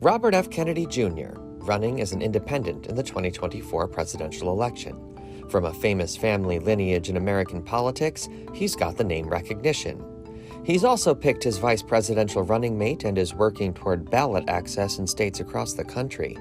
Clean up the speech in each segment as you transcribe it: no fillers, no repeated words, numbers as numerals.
Robert F. Kennedy Jr., running as an independent in the 2024 presidential election. From a famous family lineage in American politics, he's got the name recognition. He's also picked his vice presidential running mate and is working toward ballot access in states across the country.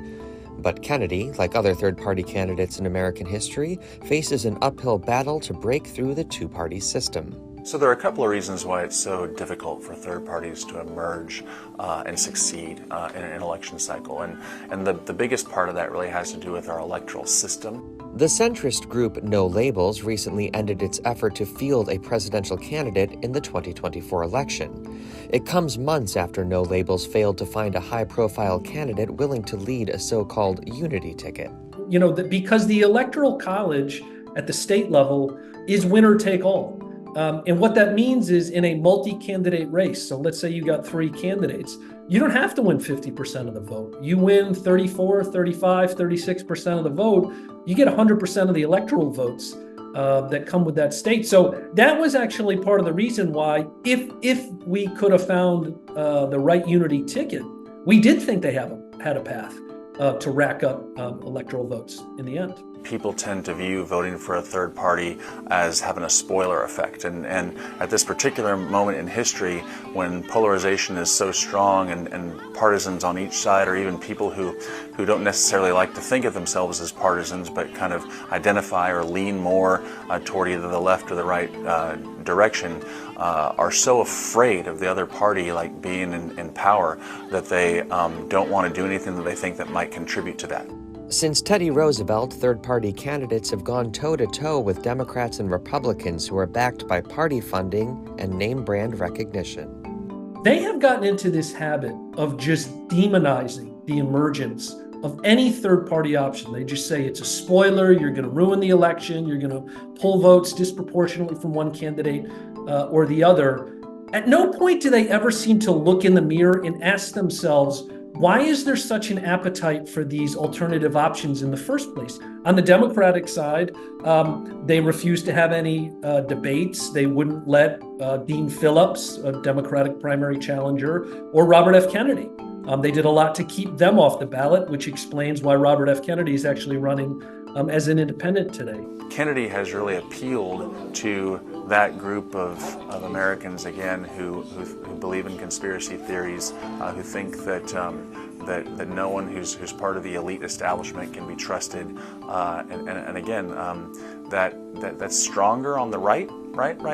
But Kennedy, like other third-party candidates in American history, faces an uphill battle to break through the two-party system. So there are a couple of reasons why it's so difficult for third parties to emerge and succeed in an election cycle. And the biggest part of that really has to do with our electoral system. The centrist group No Labels recently ended its effort to field a presidential candidate in the 2024 election. It comes months after No Labels failed to find a high-profile candidate willing to lead a so-called unity ticket. You know, because the Electoral College at the state level is winner take all. And what that means is in a multi-candidate race, so let's say you got 3 candidates, you don't have to win 50% of the vote. You win 34, 35, 36% of the vote, you get 100% of the electoral votes that come with that state. So that was actually part of the reason why, if we could have found the right unity ticket, we did think they had a path to rack up electoral votes in the end. People tend to view voting for a third party as having a spoiler effect. And at this particular moment in history, when polarization is so strong and partisans on each side, or even people who don't necessarily like to think of themselves as partisans, but kind of identify or lean more toward either the left or the right direction, are so afraid of the other party like being in power that they don't want to do anything that they think that might contribute to that. Since Teddy Roosevelt, third-party candidates have gone toe-to-toe with Democrats and Republicans who are backed by party funding and name-brand recognition. They have gotten into this habit of just demonizing the emergence of any third-party option. They just say it's a spoiler, you're going to ruin the election, you're going to pull votes disproportionately from one candidate or the other. At no point do they ever seem to look in the mirror and ask themselves, why is there such an appetite for these alternative options in the first place? On the Democratic side, they refused to have any debates. They wouldn't let Dean Phillips, a Democratic primary challenger, or Robert F. Kennedy. They did a lot to keep them off the ballot, which explains why Robert F. Kennedy is actually running as an independent today. Kennedy has really appealed to that group of Americans, again, who believe in conspiracy theories, who think that no one who's part of the elite establishment can be trusted, and again, that's stronger on the right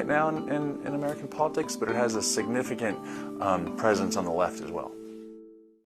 now in American politics, but it has a significant presence on the left as well.